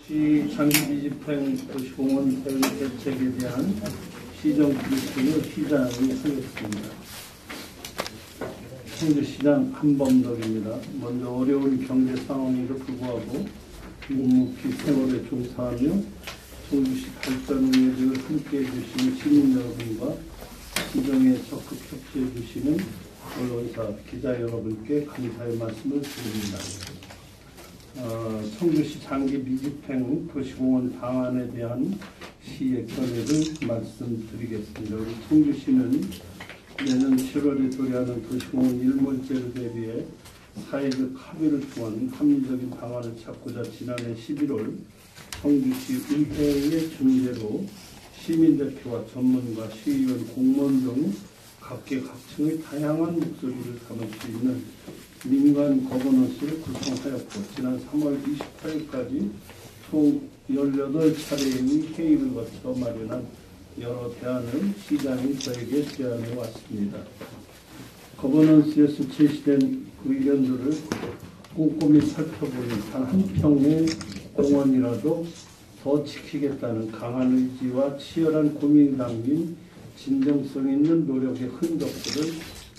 시 장기집행 도시공원 대응 대책에 대한 시정 브리핑을 시장이 하겠습니다. 청주시장 한범덕입니다. 먼저 어려운 경제 상황에도 불구하고 묵묵히 생활에 종사하며 청주시 발전 위해를 함께해 주시는 시민 여러분과 시정에 적극 협조해 주시는 언론사, 기자 여러분께 감사의 말씀을 드립니다. 청주시 장기 미집행 도시공원 방안에 대한 시의 견해를 말씀드리겠습니다. 우리 청주시는 내년 7월에 도래하는 도시공원 일몰제를 대비해 사회적 합의를 통한 합리적인 방안을 찾고자 지난해 11월 청주시 의회의 중재로 시민대표와 전문가, 시의원, 공무원 등 각계각층의 다양한 목소리를 담을 수 있는 민간 거버넌스를 구성하였고 지난 3월 28일까지 총 18차례의 회의를 거쳐 마련한 여러 대안을 시장이 저에게 제안해 왔습니다. 거버넌스에서 제시된 의견들을 꼼꼼히 살펴보니 단 한 평의 공원이라도 더 지키겠다는 강한 의지와 치열한 고민이 담긴 진정성 있는 노력의 흔적들을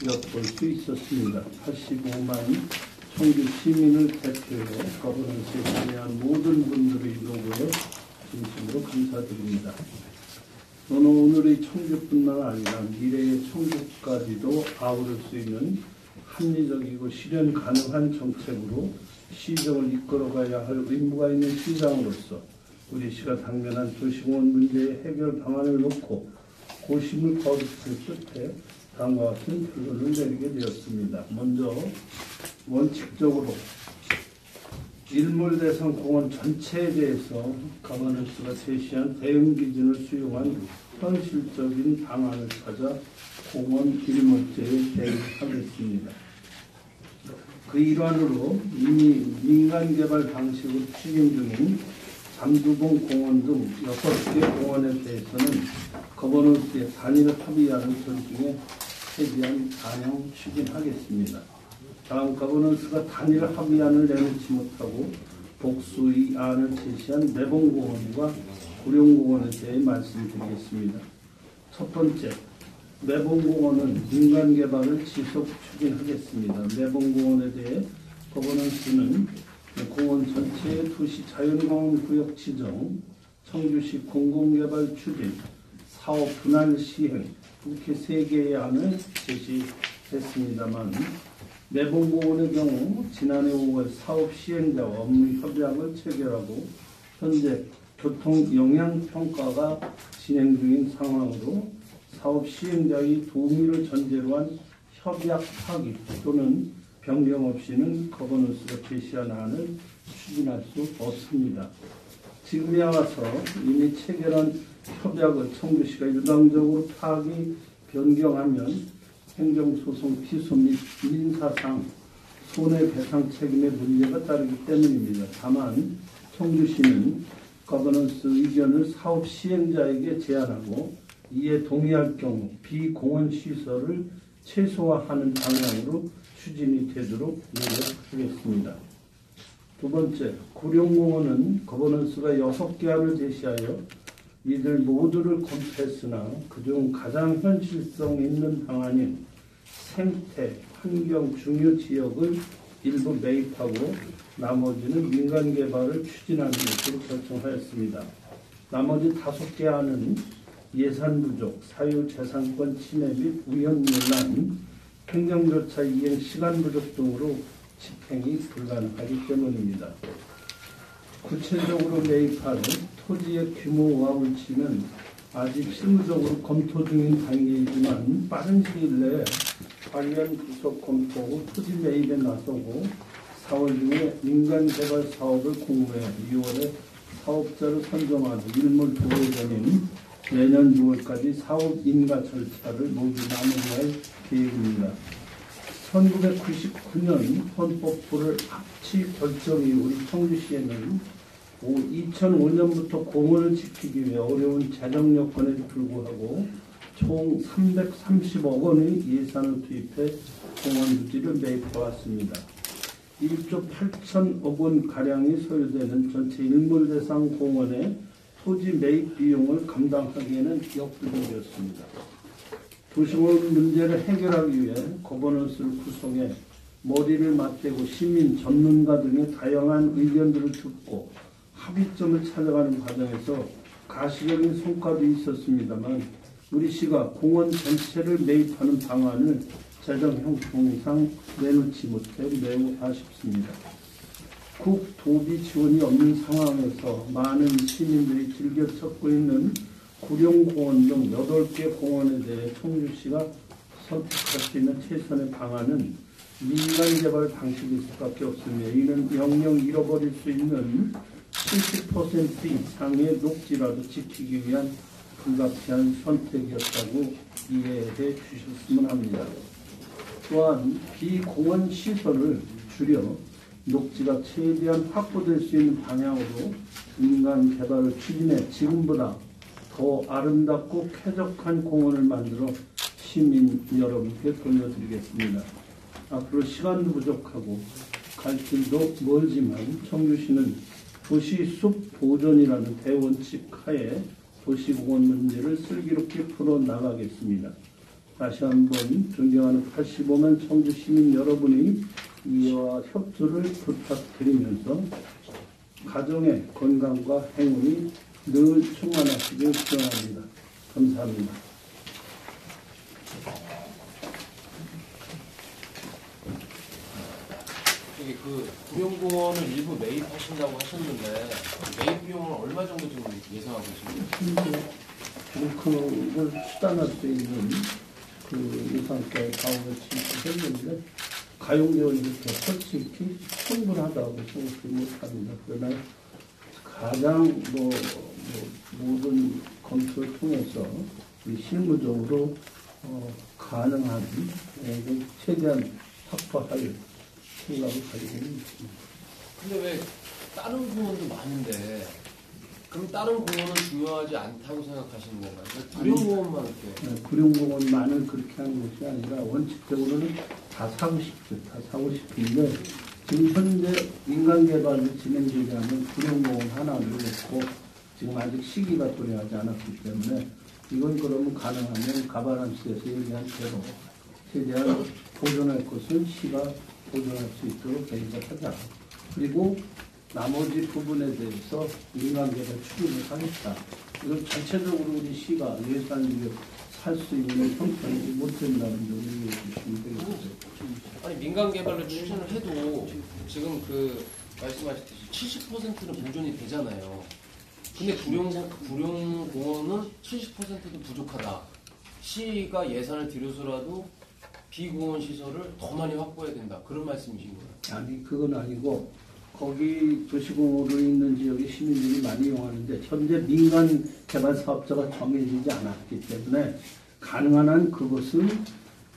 엿볼 수 있었습니다. 85만 청주 시민을 대표해 거버넌스에 참여한 모든 분들의 노고에 진심으로 감사드립니다. 저는 오늘의 청주뿐만 아니라 미래의 청주까지도 아우를 수 있는 합리적이고 실현 가능한 정책으로 시정을 이끌어가야 할 의무가 있는 시장으로서 우리 시가 당면한 도시공원 문제의 해결 방안을 놓고 고심을 거듭할 끝에 다음과 같은 결론을 내리게 되었습니다. 먼저 원칙적으로 일몰 대상 공원 전체에 대해서 거버넌스가 제시한 대응 기준을 수용한 현실적인 방안을 찾아 공원 일몰제에 대응하겠습니다. 그 일환으로 이미 민간개발 방식으로 추진 중인 잠두봉 공원 등 6개 공원에 대해서는 거버넌스의 단일 합의안을 전중에 최대한 반영 추진하겠습니다. 다음 거버넌스가 단일 합의안을 내놓지 못하고 복수의 안을 제시한 매봉공원과 구룡공원에 대해 말씀드리겠습니다. 첫 번째, 매봉공원은 민간개발을 지속 추진하겠습니다. 매봉공원에 대해 거버넌스는 공원 전체의 도시 자연공원 구역 지정, 청주시 공공개발 추진, 사업 분할 시행 이렇게 3개의 안을 제시했습니다만 매봉공원의 경우 지난해 5월 사업 시행자와 업무 협약을 체결하고 현재 교통 영향평가가 진행 중인 상황으로 사업 시행자의 동의를 전제로 한 협약 파기 또는 변경 없이는 거버넌스가 제시한 안을 추진할 수 없습니다. 지금에 와서 이미 체결한 협약을 청주시가 일방적으로 파기, 변경하면 행정소송 피소 및 민사상 손해배상 책임의 문제가 따르기 때문입니다. 다만 청주시는 거버넌스 의견을 사업 시행자에게 제안하고 이에 동의할 경우 비공원 시설을 최소화하는 방향으로 추진이 되도록 노력하겠습니다. 두 번째, 구룡공원은 거버넌스가 6개 안을 제시하여 이들 모두를 검토했으나 그중 가장 현실성 있는 방안인 생태, 환경 중요 지역을 일부 매입하고 나머지는 민간 개발을 추진하는 것으로 결정하였습니다. 나머지 5개 안은 예산 부족, 사유재산권 침해 및 위헌논란, 행정절차 이행 시간 부족 등으로 집행이 불가능하기 때문입니다. 구체적으로 매입할 토지의 규모와 위치는 아직 실무적으로 검토 중인 단계이지만 빠른 시일 내에 관련 부서 검토 후 토지 매입에 나서고 4월 중에 민간개발 사업을 공모해 2월에 사업자를 선정하고 일몰 도로 전인 내년 6월까지 사업 인가 절차를 모두 마무리할 계획입니다. 1999년 헌법부를 합치 결정 이후 우리 청주시에는 2005년부터 공원을 지키기 위해 어려운 재정 여건에도 불구하고 총 330억 원의 예산을 투입해 공원 유지를 매입해 왔습니다. 1조 8천억 원 가량이 소요되는 전체 일몰대상 공원의 토지 매입 비용을 감당하기에는 역부족이었습니다. 도시공원 문제를 해결하기 위해 거버넌스를 구성해 머리를 맞대고 시민, 전문가 등의 다양한 의견들을 듣고 합의점을 찾아가는 과정에서 가시적인 성과도 있었습니다만 우리 시가 공원 전체를 매입하는 방안을 재정 형통상 내놓지 못해 매우 아쉽습니다. 국도비 지원이 없는 상황에서 많은 시민들이 즐겨 찾고 있는 구룡공원 등 8개 공원에 대해 청주시가 선택할 수 있는 최선의 방안은 민간개발 방식일 수밖에 없으며 이는 영영 잃어버릴 수 있는 70% 이상의 녹지라도 지키기 위한 불가피한 선택이었다고 이해해 주셨으면 합니다. 또한 비공원 시설을 줄여 녹지가 최대한 확보될 수 있는 방향으로 민간 개발을 추진해 지금보다 더 아름답고 쾌적한 공원을 만들어 시민 여러분께 돌려드리겠습니다. 앞으로 시간도 부족하고 갈 길도 멀지만 청주시는 도시숲 보존이라는 대원칙 하에 도시공원 문제를 슬기롭게 풀어나가겠습니다. 다시 한번 존경하는 85만 청주 시민 여러분의 이해와 협조를 부탁드리면서 가정의 건강과 행운이 늘 충만하시길 기원합니다. 감사합니다. 저기 구룡공원을 일부 매입하신다고 하셨는데 매입 비용은 얼마 정도 지금 예상하고 계십니까? 그걸 수단할 수 있는 예산과의 가운데 진출했는데 가용되어 이렇게 솔직히 충분하다고 생각하지 못합니다. 그러나 가장 모든 검토를 통해서 실무적으로 가능한 최대한 확보할 생각을 가지고 있습니다. 근데 왜 다른 공원도 많은데 그럼 다른 공원은 중요하지 않다고 생각하시는 건가요? 구룡공원만 이렇게? 구룡공원만을 그렇게 하는 것이 아니라 원칙적으로는 다 사고 싶죠. 다 사고 싶은데 지금 현재 민간개발이 진행되지 않은 구룡공원 하나를 놓고 지금 아직 시기가 도래하지 않았기 때문에 이건 그러면 가능하면 가바란스에서 얘기한 대로 최대한 보존할 것을 시가 보존할 수 있도록 계획을 하자. 그리고 나머지 부분에 대해서 민간개발 추진을 하겠다. 이건 전체적으로 우리 시가 예산을 살 수 있는 형편이 못 된다는 점을 이해해 주시면 되겠습니다. 아니 민간개발로 추진을 해도 지금 말씀하셨듯이 70%는 보존이 되잖아요. 근데 구룡공원은 70%도 부족하다. 시가 예산을 들여서라도 비공원 시설을 더 많이 확보해야 된다. 그런 말씀이신 거예요? 아니 그건 아니고 거기 도시공원으로 있는 지역의 시민들이 많이 이용하는데 현재 민간 개발 사업자가 정해지지 않았기 때문에 가능한 한 그것은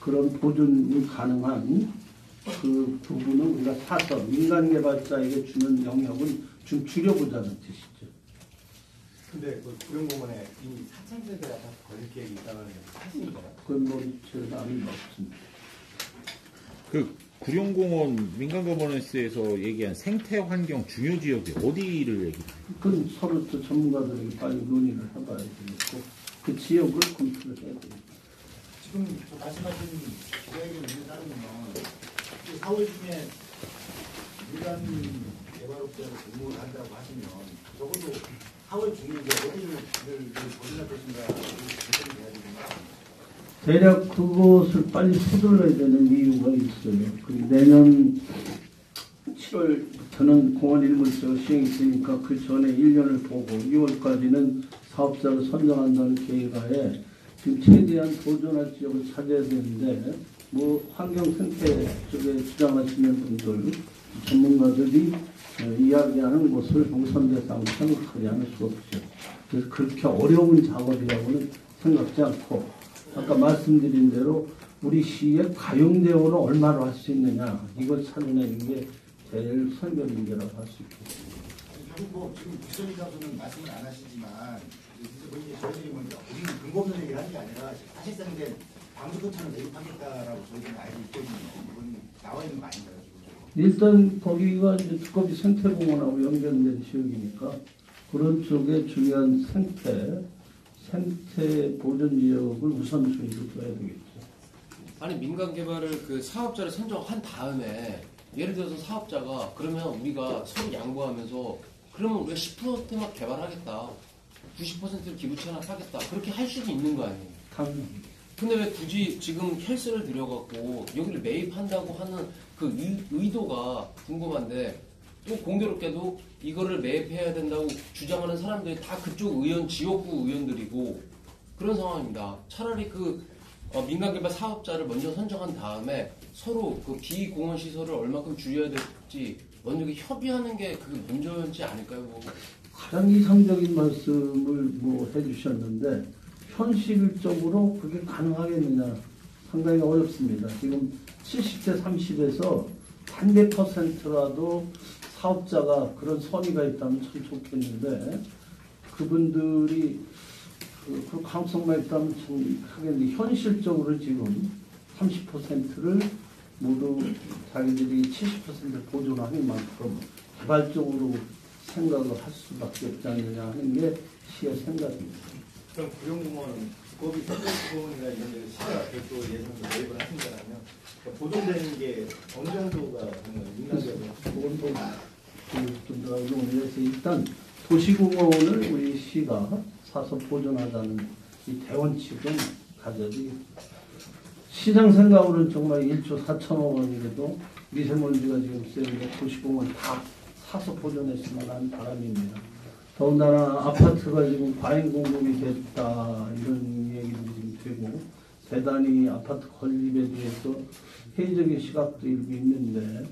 그런 보존이 가능한 그 부분은 우리가 사서 민간 개발자에게 주는 영역은 좀 줄여보자는 뜻이죠. 근데 구룡공원에 이미 4천 세대가 다 걸릴 계획이 있다는 사실인가요? 그건 제가 아는 바 없습니다. 구룡공원 민간거버넌스에서 얘기한 생태환경 중요 지역이 어디를 얘기해요? 그건 서로 또 전문가들에게 빨리 논의를 해봐야 되겠고 그 지역을 검토를 해야 됩니다. 지금 말씀하신 계획을 따르면 4월 중에 민간 개발업자를 공모를 한다고 하시면 적어도 4월 중에 어디를 보존할 것인가 결정이 돼야 되는가? 대략 그것을 빨리 서둘러야 되는 이유가 있어요. 내년 7월부터는 공원 일몰제가 시행이 되니까 그 전에 1년을 보고 2월까지는 사업자를 선정한다는 계획하에 지금 최대한 보존할 지역을 찾아야 되는데 환경 생태 쪽에 주장하시는 분들 전문가들이 이야기하는 것을 우선 대상으로 생각하지 않을 수 없죠. 그래서 그렇게 어려운 작업이라고는 생각지 않고 아까 말씀드린 대로 우리 시의 가용대원을 얼마로 할 수 있느냐 이걸 찾아내는 게 제일 선별 문제라고 할 수 있겠습니다. 결국 지금 비서님께서는 말씀을 안 하시지만 저희들이 우리는 근거 없는 얘기를 하는 게 아니라 사실상 이제 방수거처럼 매입하겠다라고 저희들은 알고 있거든요. 이건 나와 있는 거 아닌가요? 일단 거기가 이제 두꺼비 생태공원하고 연결된 지역이니까 그런 쪽에 중요한 생태 보존 지역을 우선순위로 둬야 되겠죠. 아니 민간 개발을 그 사업자를 선정한 다음에 예를 들어서 사업자가 그러면 우리가 서로 양보하면서 그러면 우리가 10%만 개발하겠다. 90%를 기부 체납하겠다. 그렇게 할 수도 있는 거 아니에요? 당연히. 근데 왜 굳이 지금 헬스를 들여갖고 여기를 매입한다고 하는 그 의도가 궁금한데 또 공교롭게도 이거를 매입해야 된다고 주장하는 사람들이 다 그쪽 의원, 지역구 의원들이고 그런 상황입니다. 차라리 그 민간개발 사업자를 먼저 선정한 다음에 서로 그 비공원 시설을 얼마큼 줄여야 될지 먼저 협의하는 게 그게 먼저지 않을까요? 뭐. 가장 이상적인 말씀을 해주셨는데 현실적으로 그게 가능하겠느냐 상당히 어렵습니다. 지금 70대 30에서 단 몇 %라도 사업자가 그런 선의가 있다면 참 좋겠는데 그분들이 그 가능성만 있다면 참 하겠는데 현실적으로 지금 30%를 모두 자기들이 70%를 보존하는 만큼 개발적으로 생각을 할 수밖에 없지 않느냐 하는 게 시의 생각입니다. 그럼 구룡공원, 두꺼비 생태공원이나 이런 데를 시가 별도 예산으로 매입을 하신다면 보존되는 게 어느 정도가 민간개발? 좀 더 의논해서 일단 도시공원을 우리 시가 사서 보존하자는 이 대원칙은 가져야지. 시장 생각으로는 정말 1조 4천억 원이라도 미세먼지가 지금 세는데 도시공원 다 사서 보존했으면 하는 바람입니다. 더군다나 아파트가 지금 과잉 공급이 됐다 이런 얘기도 지금 되고 대단히 아파트 건립에 대해서 회의적인 시각도 일부 있는데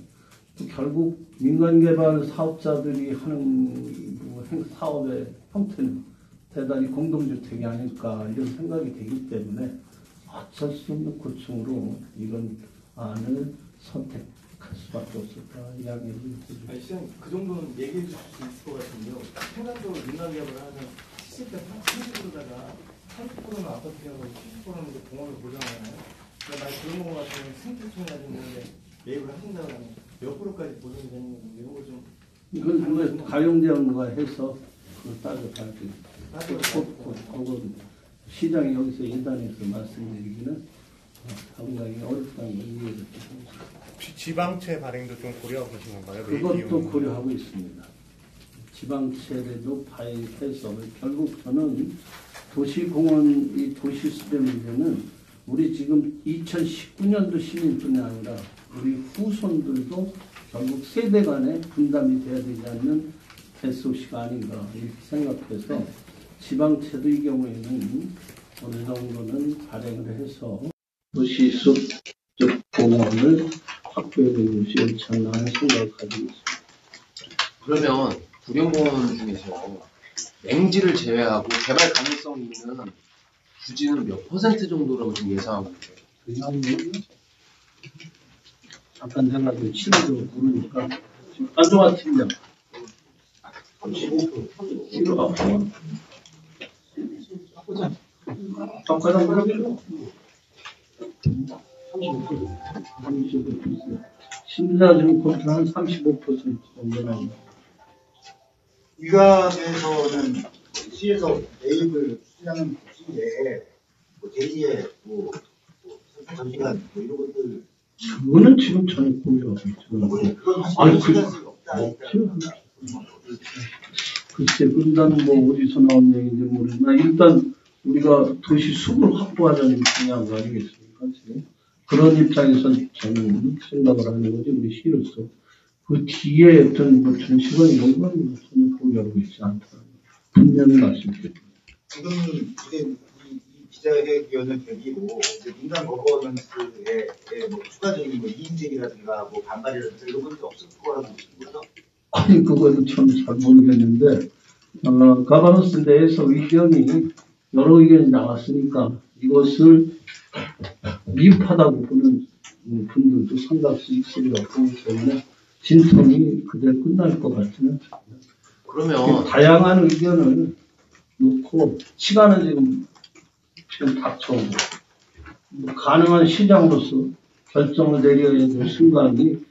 결국 민간개발 사업자들이 하는 사업의 형태는 대단히 공동주택이 아닐까 이런 생각이 되기 때문에 어쩔 수 없는 고충으로 이런 안을 선택할 수밖에 없었다 이야기를 해주십니다. 시장 그 정도는 얘기해 주실 수 있을 것 같은데요. 생각적으로 민간개발을 하면 70대 30%다가 30%는 아파트하고 70%는 공원을 보존하잖아요. 그러니까 만약 그런 거 같으면 생태촌이라든지 매입을 하신다고 하면 몇 프로까지 보존이 되는 건지 이런 거 좀 이건 가용제한과 해서 따져봐야 되겠다. 그건 시장이 여기서 예단해서 말씀드리기는 상당히 어렵다는 걸 이해를 합니다. 혹시 지방채 발행도 좀 고려하고 계신 건가요? 그것도 고려하고 있습니다. 지방채도 발행해서 결국 저는 도시공원 이 도시수배 문제는 우리 지금 2019년도 시민뿐이 아니라 우리 후손들도 결국 세대 간에 분담이 돼야 되지 않는 개소시가 아닌가 이렇게 생각해서 지방채도 이 경우에는 어느 정도는 발행을 해서 도시숲 공원을 확보해 주는 것이 옳지 않나 하는 생각을 가지고 있습니다. 그러면 구룡공원 중에서 맹지를 제외하고 개발 가능성이 있는 부지는 몇 % 정도라고 지금 예상하고 있어요? 그냥 잠깐 생각해 치료도 모르니까 지금 안좋아 팀장 35% 앞으로 잠깐 그러게요 35% 심사중 코트 한 35% 정도는 위감에서는 시에서 매입을 추진하는 도시에 대리에 전시관 이런 것들 그거는 지금 전혀 고려하고 있죠. 아니 글쎄 그다음 어디서 나온 얘기인지 모르지만 일단 우리가 도시 숲을 확보하자는 중요한 거 아니겠습니까? 지금 그런 입장에서 저는 생각을 하는 거지 우리 시로서 그 뒤에 어떤 전시관 이런 건 전혀 고려하고 있지 않다. 분명히 말씀드립니다. 지금 이 기자회견을 계기로 민간 거버넌스에 추가적인 이인제기라든가 반발이라든가 이런 것도 없을 거라고 보시는 거죠? 아니 그거는 참 잘 모르겠는데 가버넌스 내에서 의견이 여러 의견이 나왔으니까 이것을 미흡하다고 보는 분들도 상당수 있을 거고 때문에 진통이 그대로 끝날 것 같지는 않습니다. 그러면 다양한 의견을 놓고 시간은 지금 닥쳐오고 가능한 시장으로서 결정을 내려야 될 순간이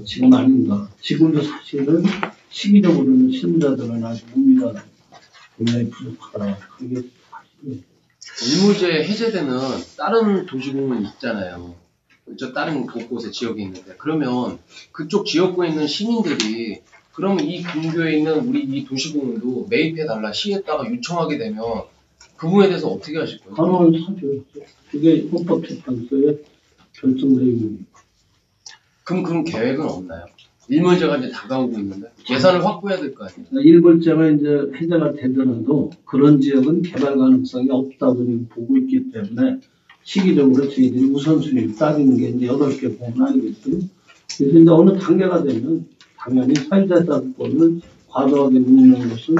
지금 아닌가. 지금도 사실은 시기적으로는 신자들은 아주 의미가 굉장히 부족하다. 그게 사실이에요. 일몰제 해제되는 다른 도시공원 있잖아요. 저 다른 곳곳에 지역에 있는데 그러면 그쪽 지역구에 있는 시민들이 그러면 이 근교에 있는 우리 이 도시공원도 매입해달라 시에다가 요청하게 되면 그 부분에 대해서 어떻게 하실 거예요? 가능하죠. 그게 헌법재판소의 결정 내용입니다. 그럼 그런 계획은 없나요? 일몰제가 이제 다가오고 있는데 예산을 확보해야 될 거 아니에요? 일몰제가 이제 해제가 되더라도 그런 지역은 개발 가능성이 없다고 지금 보고 있기 때문에 시기적으로 저희들이 우선순위를 따지는 게 이제 8개 보면 아니겠어요. 그래서 이제 어느 단계가 되면 당연히 사유재산권을 과도하게 묻는 것은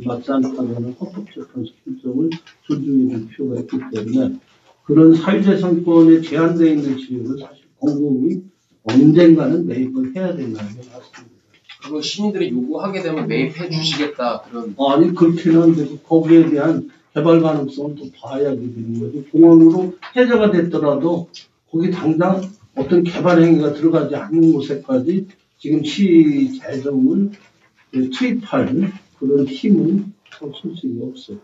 맞지 않다는 헌법재판소 결정을 존중해 줄 필요가 있기 때문에 그런 사유재산권에 제한되어 있는 지역은 사실 공공이 언젠가는 매입을 해야 된다는 게 맞습니다. 그거 시민들이 요구하게 되면 매입해 주시겠다 그런. 아니 그렇게는 안 되고 거기에 대한 개발 가능성을 또 봐야 되는 거죠. 공원으로 해제가 됐더라도 거기 당장 어떤 개발 행위가 들어가지 않는 곳에까지 지금 시 재정을 투입할 그런 힘은 솔직히 없어요.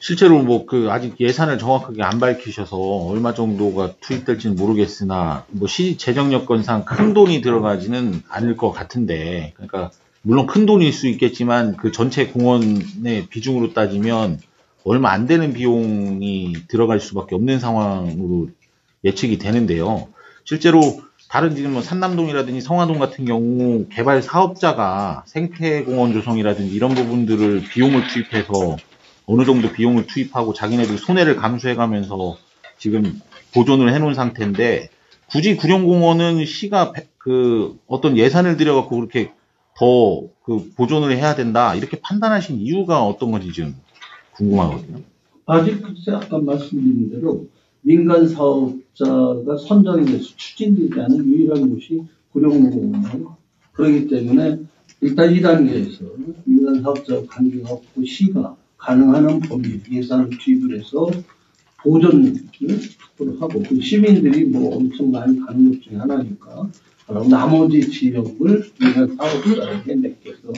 실제로 뭐 그 아직 예산을 정확하게 안 밝히셔서 얼마 정도가 투입될지는 모르겠으나 뭐 시 재정 여건상 큰 돈이 들어가지는 않을 것 같은데, 그러니까 물론 큰 돈일 수 있겠지만 그 전체 공원의 비중으로 따지면 얼마 안 되는 비용이 들어갈 수밖에 없는 상황으로 예측이 되는데요. 실제로 다른 지금 뭐 산남동이라든지 성화동 같은 경우 개발 사업자가 생태공원 조성이라든지 이런 부분들을 비용을 투입해서 어느 정도 비용을 투입하고 자기네들 손해를 감수해가면서 지금 보존을 해놓은 상태인데 굳이 구룡공원은 시가 그 어떤 예산을 들여갖고 그렇게 더 그 보존을 해야 된다 이렇게 판단하신 이유가 어떤 건지 좀 궁금하거든요. 아직 글쎄 아까 말씀드린 대로 민간 사업자가 선정이 돼서 추진되지 않은 유일한 곳이 구룡공원이에요. 그렇기 때문에 일단 이 단계에서 민간 사업자와 관계가 없고 시가 가능한 범위 예산을 투입을 해서 보존을 하고 그 시민들이 뭐 엄청 많이 가는 것 중에 하나니까 그럼 나머지 지역을 민간 사업자에게 맡겨서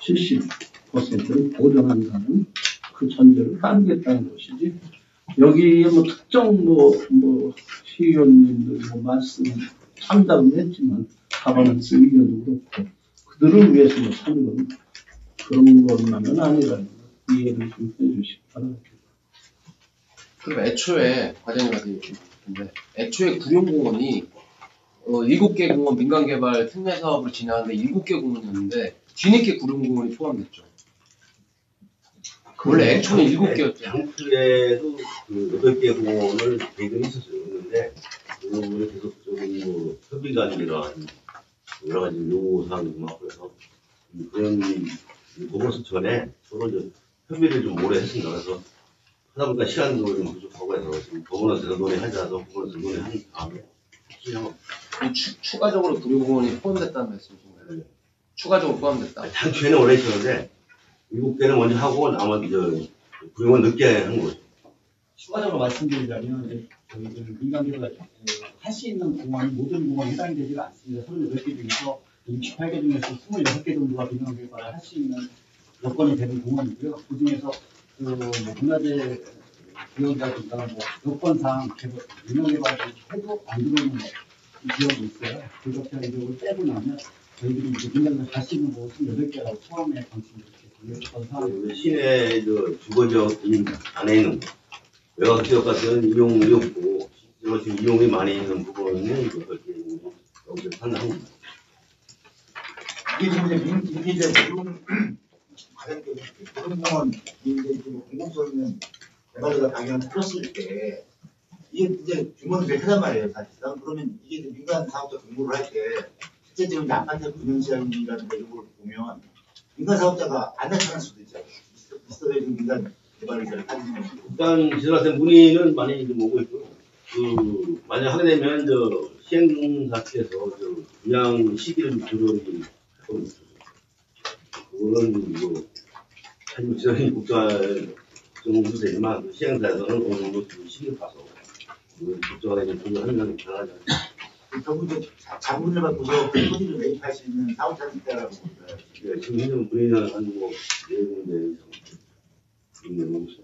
70%를 보존한다는 그 전제를 따르겠다는 것이지 여기에 뭐 특정 뭐 시의원님들 뭐 말씀 참작은 했지만 가버넌스 의견도 그렇고 그들을 위해서 뭐 사는 건 그런 것만은 아니라는 거 이해를 좀 해주시기 바랍니다. 그럼 애초에 과장님한테 여쭤보는데 애초에 구룡공원이 7개 공원 민간개발 특례 사업을 진행하는데 7개 공원이었는데 뒤늦게 구룡공원이 포함됐죠. 원래 애초에 7개였죠. 당초에도 그 8개 공원을 계획은 있었는데 그거를 계속적인 뭐 협의관이나 여러 가지 요구사항이 좀 하고 해서 그런 보건소 전에 서로 이제 협의를 좀 오래 했습니다. 그래서 하다 보니까 시간도 좀 부족하고 해서 지금 보건소에서 논의하자서 보건소에서 논의한 다음에 그냥 추가적으로 구룡공원이 포함됐다는 말씀이신가요? 네. 추가적으로 포함됐다. 당초에는 오래 했었는데 7개는 먼저 하고 나머지 구룡은 늦게 한 거죠. 추가적으로 말씀드리자면 이제 저희들 민간개발 할 수 있는 공원이 모든 공원에 해당이 되지가 않습니다. 38개 중에서 68개 중에서 26개 정도가 민간개발을 할 수 있는 여건이 되는 공원이고요. 그 중에서 뭐 문화재 지역이라든가 뭐 여건상 민간개발을 해도 안 들어오는 지역이 있어요. 그렇게 이쪽을 빼고 나면 저희들이 이제 민간개발 할 수 있는 곳은 8개라고 처음에 방침을 시내 주거지역 안에 있는 외곽 지역 같은 이용이 없고 지금 이용이 많이 있는 부분은 여기서 판단합니다. 이게 지금 민기적으로 그런 공원 공공성 있는 개발자가 발견을 풀었을 때 이게 이제 규모는 되게 크단 말이에요 사실상. 그러면 이게 민간 사업자 공모를 할 때 실제 지금 아파트 분양시장이라든가 이런 걸 보면 민간 사업자가 안 나타날 수도 있잖아요. 있어야 지금 민간 개발자를 하는 거죠. 일단 지자체 문의는 많이 좀 오고 있고요. 만약 하게 되면 시행사측에서 분양 시기를 조정이 그거는 사실 지자체 국가 정부세지만 시행사에서는 어느 정도 시기를 봐서 국정에 조정하는 게 편하지 않습니다. 결국 이제 자문을 받고서 그 토지를 매입할 수 있는 사업자는 있다라고 봅니다. 예, 지금 현재 우리나라 한뭐 4군데 이상 있는 곳이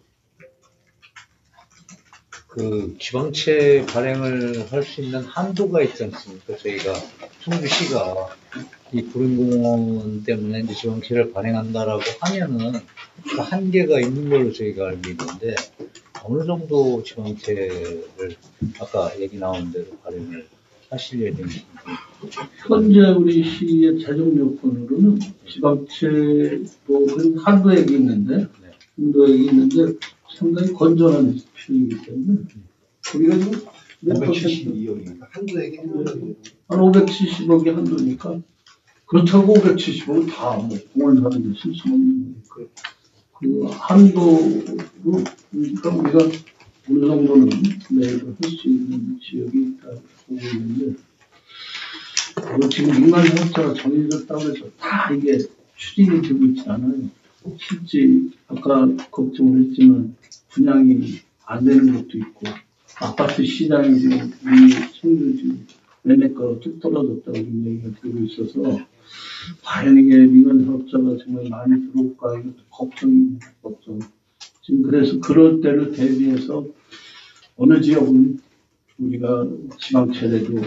그 지방채 발행을 할 수 있는 한도가 있지 않습니까? 저희가 청주시가 이 구릉공원 때문에 이제 지방채를 발행한다라고 하면은 그 한계가 있는 걸로 저희가 알고 있는데 어느 정도 지방채를 아까 얘기 나온 대로 발행을 하실 예정인지. 현재 우리 시의 재정 요건으로는 지방채도 그 한도액이 있는데 상당히 건전한 수익이기 때문에 우리가 지금 몇 퍼센트 572억이니까 한도액이 한 570억이 한도니까 그렇다고 570억은 다뭐 공을 사는 데 실수 없는 거예요. 그 한도로 그러니까 우리가 어느 정도는 매입을 할 수 있는 지역이 있다고 보고 있는데 지금 민간 사업자가 정해졌다고 해서 다 이게 추진이 되고 있지 않아요. 실제 아까 걱정을 했지만 분양이 안 되는 것도 있고 아파트 시장이 지금 우리 청주 지금 매매가가 뚝 떨어졌다고 지금 얘기가 되고 있어서 과연 이게 민간 사업자가 정말 많이 들어올까 이것도 걱정입니다. 걱정. 지금 그래서 그럴 때를 대비해서 어느 지역은 우리가 지방채라도